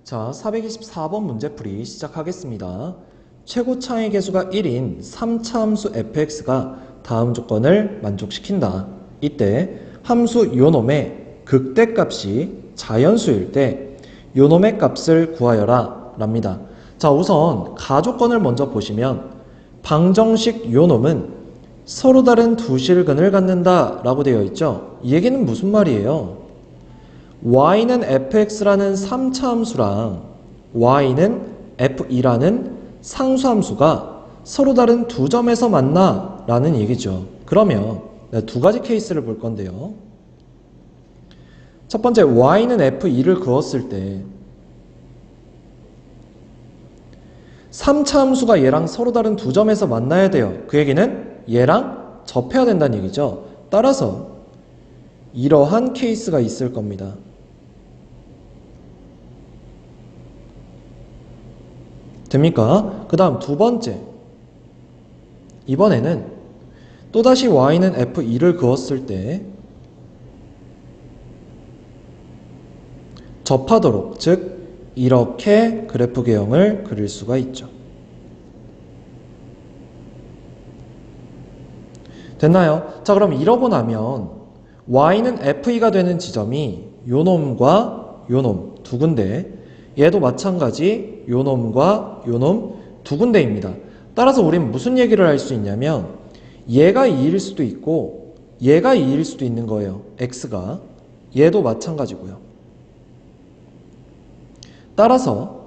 자, 424번 문제풀이 시작하겠습니다. 최고차의 개수가 1인 3차 함수 fx가 다음 조건을 만족시킨다. 이때 함수 요놈의 극대값이 자연수일 때 요놈의 값을 구하여라 랍니다. 자, 우선 가조건을 먼저 보시면 방정식 요놈은 서로 다른 두 실근을 갖는다 라고 되어 있죠. 이 얘기는 무슨 말이에요? y는 fx라는 3차 함수랑 y는 f2라는 상수함수가 서로 다른 두 점에서 만나 라는 얘기죠. 그러면 두 가지 케이스를 볼 건데요. 첫 번째, y는 f2를 그었을 때 3차 함수가 얘랑 서로 다른 두 점에서 만나야 돼요. 그 얘기는 얘랑 접해야 된다는 얘기죠. 따라서 이러한 케이스가 있을 겁니다. 됩니까? 그 다음 두 번째, 이번에는 또다시 y는 f2를 그었을 때 접하도록, 즉 이렇게 그래프 개형을 그릴 수가 있죠. 됐나요? 자, 그럼 이러고 나면 y는 f2가 되는 지점이 요놈과 요놈 두 군데, 얘도 마찬가지 요놈과 요놈 두 군데입니다. 따라서 우린 무슨 얘기를 할 수 있냐면 얘가 2일 수도 있고 얘가 2일 수도 있는 거예요. x가. 얘도 마찬가지고요. 따라서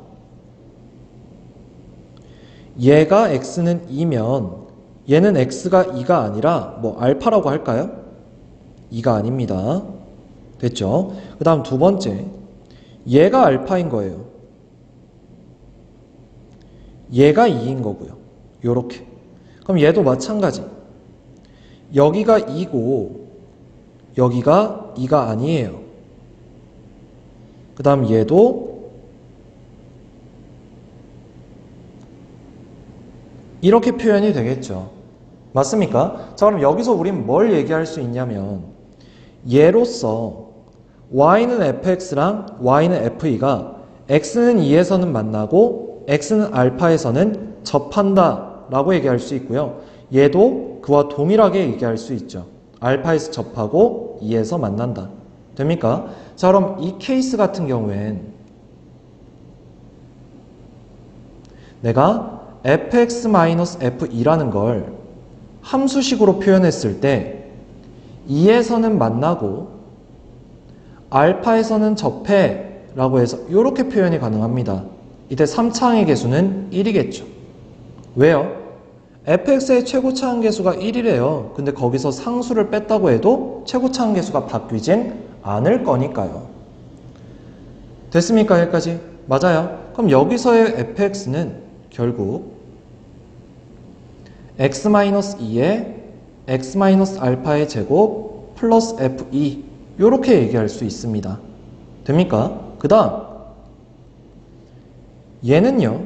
얘가 x는 2면 얘는 x가 2가 아니라 뭐 알파라고 할까요? 2가 아닙니다. 됐죠? 그 다음 두 번째, 얘가 알파인 거예요. 얘가 2인 거고요. 요렇게. 그럼 얘도 마찬가지. 여기가 2고 여기가 2가 아니에요. 그 다음 얘도 이렇게 표현이 되겠죠. 맞습니까? 자, 그럼 여기서 우린 뭘 얘기할 수 있냐면 얘로서 y는 fx랑 y는 f2가 x는 2에서는 만나고 x는 알파에서는 접한다 라고 얘기할 수 있고요. 얘도 그와 동일하게 얘기할 수 있죠. 알파에서 접하고 2에서 만난다. 됩니까? 자, 그럼 이 케이스 같은 경우엔 내가 fx-f2라는 걸 함수식으로 표현했을 때 2에서는 만나고 알파에서는 접해 라고 해서 이렇게 표현이 가능합니다. 이때 3차항의 개수는 1이겠죠. 왜요? fx의 최고차항 개수가 1이래요. 근데 거기서 상수를 뺐다고 해도 최고차항 개수가 바뀌진 않을 거니까요. 됐습니까? 여기까지? 맞아요. 그럼 여기서의 fx는 결국 x-2에 x-알파의 제곱 플러스 f2 이렇게 얘기할 수 있습니다. 됩니까? 그 다음 얘는요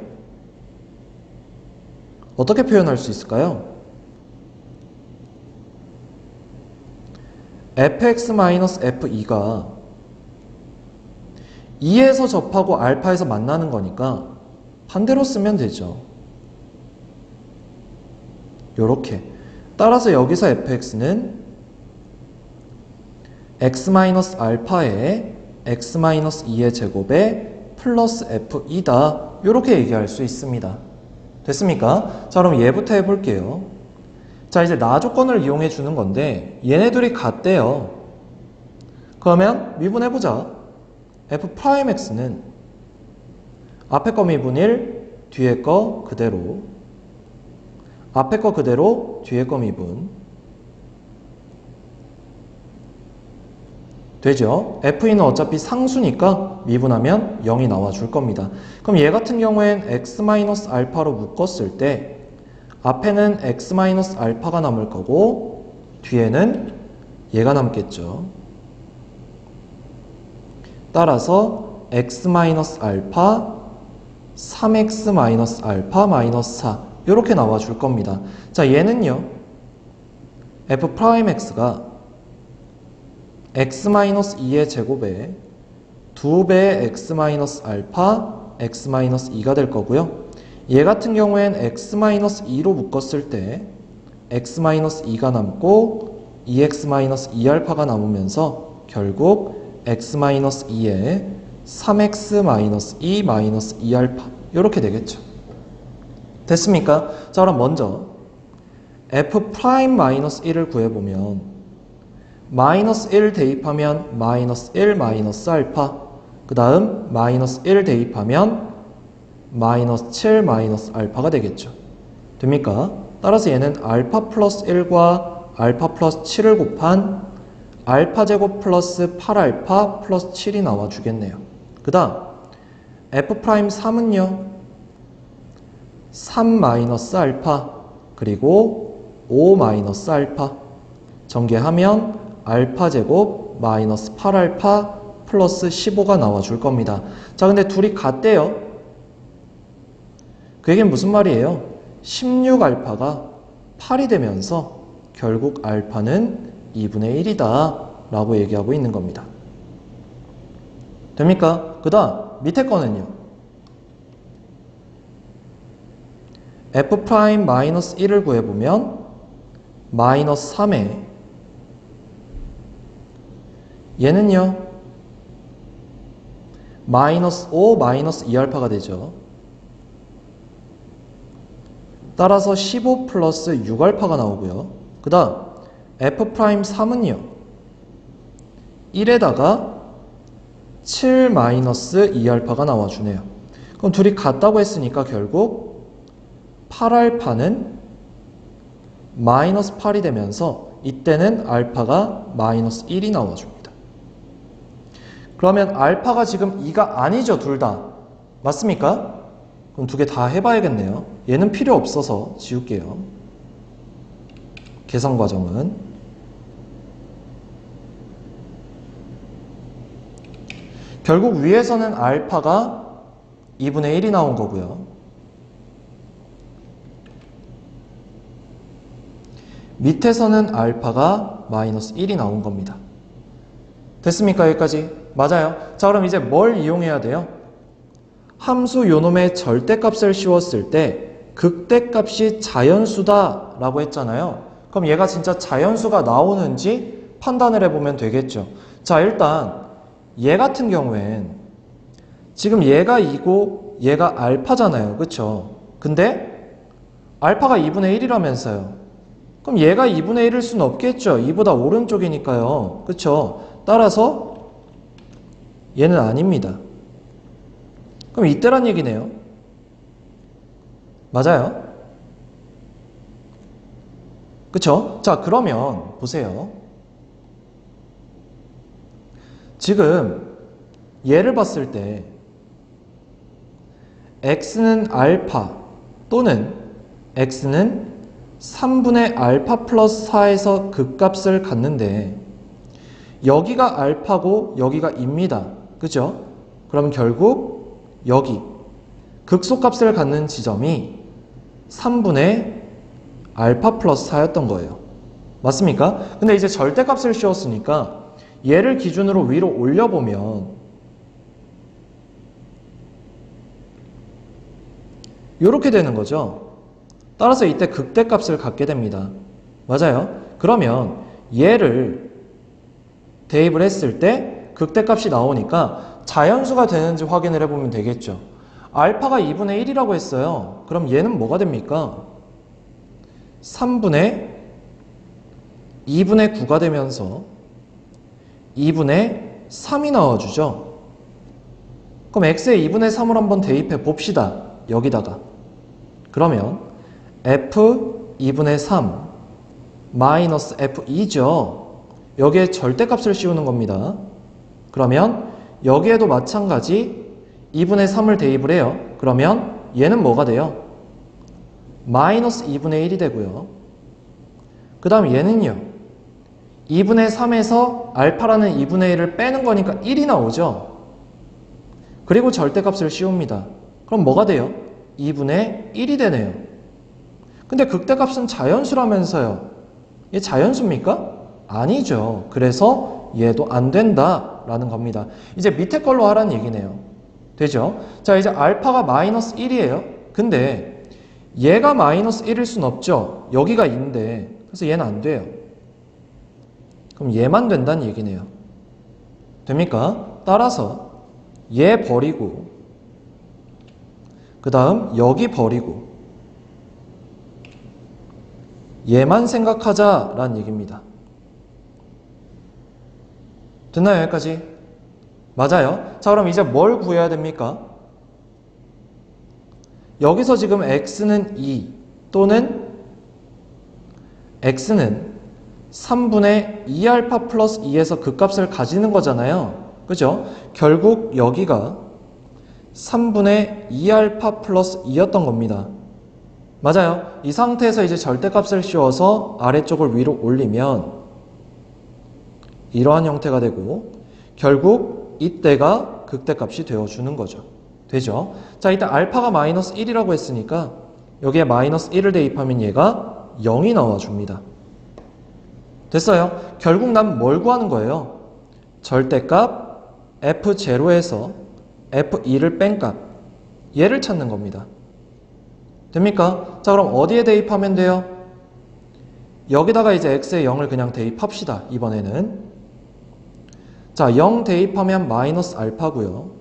어떻게 표현할 수 있을까요? fx-f2가 2에서 접하고 알파에서 만나는 거니까 반대로 쓰면 되죠. 요렇게. 따라서 여기서 fx는 x-알파에 x-2의 제곱에 플러스 f2다. 요렇게 얘기할 수 있습니다. 됐습니까? 자, 그럼 얘부터 해볼게요. 자, 이제 나 조건을 이용해 주는 건데 얘네들이 같대요. 그러면 미분해보자. f'x는 앞에 거 미분 1, 뒤에 거 그대로, 앞에 거 그대로, 뒤에 거 미분 되죠? f는 어차피 상수니까 미분하면 0이 나와줄 겁니다. 그럼 얘 같은 경우엔 x-알파로 묶었을 때 앞에는 x-알파가 남을 거고 뒤에는 얘가 남겠죠. 따라서 x-알파 3x-알파 4 이렇게 나와줄 겁니다. 자, 얘는요 f'x가 x-2의 제곱에 2배의 x-알파 x-2가 될 거고요. 얘 같은 경우엔 x-2로 묶었을 때 x-2가 남고 2x-2알파가 남으면서 결국 x-2에 3x-2 2알파 이렇게 되겠죠. 됐습니까? 자, 그럼 먼저 f'-1을 구해보면 마이너스 1 대입하면 마이너스 1 마이너스 알파, 그 다음 마이너스 1 대입하면 마이너스 7 마이너스 알파가 되겠죠. 됩니까? 따라서 얘는 알파 플러스 1과 알파 플러스 7을 곱한 알파 제곱 플러스 8알파 플러스 7이 나와주겠네요. 그 다음 f'3은요 3 마이너스 알파 그리고 5 마이너스 알파 전개하면 알파 제곱 마이너스 8알파 플러스 15가 나와줄 겁니다. 자, 근데 둘이 같대요. 그 얘기는 무슨 말이에요? 16알파가 8이 되면서 결국 알파는 2분의 1이다 라고 얘기하고 있는 겁니다. 됩니까? 그 다음 밑에 거는요. f'-1을 구해보면 마이너스 3에 얘는요 마이너스 5 마이너스 2알파가 되죠. 따라서 15 플러스 6알파가 나오고요. 그 다음 f'3은요 1에다가 7 마이너스 2알파가 나와주네요. 그럼 둘이 같다고 했으니까 결국 8알파는 마이너스 8이 되면서 이때는 알파가 마이너스 1이 나와줍니다. 그러면 알파가 지금 2가 아니죠, 둘 다. 맞습니까? 그럼 두 개 다 해봐야겠네요. 얘는 필요 없어서 지울게요. 계산 과정은. 결국 위에서는 알파가 2분의 1이 나온 거고요. 밑에서는 알파가 마이너스 1이 나온 겁니다. 됐습니까? 여기까지? 맞아요. 자, 그럼 이제 뭘 이용해야 돼요? 함수 요놈의 절대값을 씌웠을 때 극대값이 자연수다 라고 했잖아요. 그럼 얘가 진짜 자연수가 나오는지 판단을 해보면 되겠죠. 자, 일단 얘 같은 경우엔 지금 얘가 2고 얘가 알파잖아요. 그쵸? 근데 알파가 2분의 1이라면서요. 그럼 얘가 2분의 1일 수는 없겠죠. 2보다 오른쪽이니까요. 그쵸? 따라서 얘는 아닙니다. 그럼 이때란 얘기네요. 맞아요? 그쵸? 자, 그러면 보세요. 지금 얘를 봤을 때 x는 알파 또는 x는 3분의 알파 플러스 4에서 극값을 갖는데 여기가 알파고 여기가 2입니다. 그죠? 그럼 결국 여기 극소값을 갖는 지점이 3분의 알파 플러스 4였던 거예요. 맞습니까? 근데 이제 절대값을 씌웠으니까 얘를 기준으로 위로 올려보면 이렇게 되는 거죠. 따라서 이때 극대값을 갖게 됩니다. 맞아요? 그러면 얘를 대입을 했을 때 극대값이 나오니까 자연수가 되는지 확인을 해보면 되겠죠. 알파가 2분의 1이라고 했어요. 그럼 얘는 뭐가 됩니까? 3분의 2분의 9가 되면서 2분의 3이 나와주죠. 그럼 x에 2분의 3을 한번 대입해 봅시다. 여기다가. 그러면 f 2분의 3 마이너스 f2죠. 여기에 절대값을 씌우는 겁니다. 그러면 여기에도 마찬가지 2분의 3을 대입을 해요. 그러면 얘는 뭐가 돼요? 마이너스 2분의 1이 되고요. 그 다음 얘는요. 2분의 3에서 알파라는 2분의 1을 빼는 거니까 1이 나오죠. 그리고 절대값을 씌웁니다. 그럼 뭐가 돼요? 2분의 1이 되네요. 근데 극대값은 자연수라면서요. 얘 자연수입니까? 아니죠. 그래서 얘도 안 된다라는 겁니다. 이제 밑에 걸로 하라는 얘기네요. 되죠? 자, 이제 알파가 마이너스 1이에요. 근데 얘가 마이너스 1일 순 없죠. 여기가 2인데 그래서 얘는 안 돼요. 그럼 얘만 된다는 얘기네요. 됩니까? 따라서 얘 버리고 그 다음 여기 버리고 얘만 생각하자라는 얘기입니다. 됐나요? 여기까지? 맞아요. 자, 그럼 이제 뭘 구해야 됩니까? 여기서 지금 x는 2 또는 x는 3분의 2알파 플러스 2에서 그 값을 가지는 거잖아요. 그죠? 결국 여기가 3분의 2알파 플러스 2였던 겁니다. 맞아요. 이 상태에서 이제 절대값을 씌워서 아래쪽을 위로 올리면 이러한 형태가 되고 결국 이때가 극대값이 되어주는 거죠. 되죠? 자, 이때 알파가 마이너스 1이라고 했으니까 여기에 마이너스 1을 대입하면 얘가 0이 나와줍니다. 됐어요? 결국 난 뭘 구하는 거예요? 절대값 f0에서 f2를 뺀 값 얘를 찾는 겁니다. 됩니까? 자, 그럼 어디에 대입하면 돼요? 여기다가 이제 x에 0을 그냥 대입합시다. 이번에는 자, 0 대입하면 마이너스 알파고요.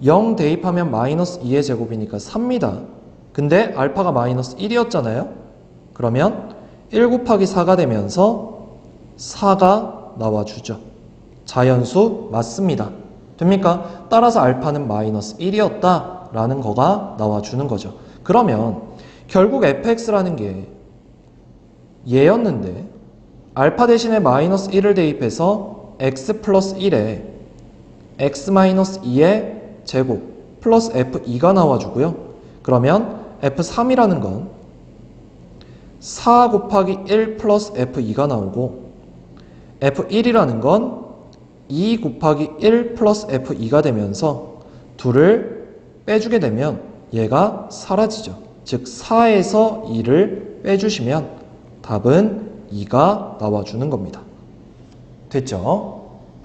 0 대입하면 마이너스 2의 제곱이니까 3입니다. 근데 알파가 마이너스 1이었잖아요. 그러면 1 곱하기 4가 되면서 4가 나와주죠. 자연수 맞습니다. 됩니까? 따라서 알파는 마이너스 1이었다 라는 거가 나와주는 거죠. 그러면 결국 fx라는 게 얘였는데 알파 대신에 마이너스 1을 대입해서 x 플러스 1에 x 마이너스 2의 제곱 플러스 f2가 나와주고요. 그러면 f3이라는 건 4 곱하기 1 플러스 f2가 나오고 f1이라는 건 2 곱하기 1 플러스 f2가 되면서 둘을 빼주게 되면 얘가 사라지죠. 즉 4에서 2를 빼주시면 답은 2가 나와주는 겁니다. 됐죠?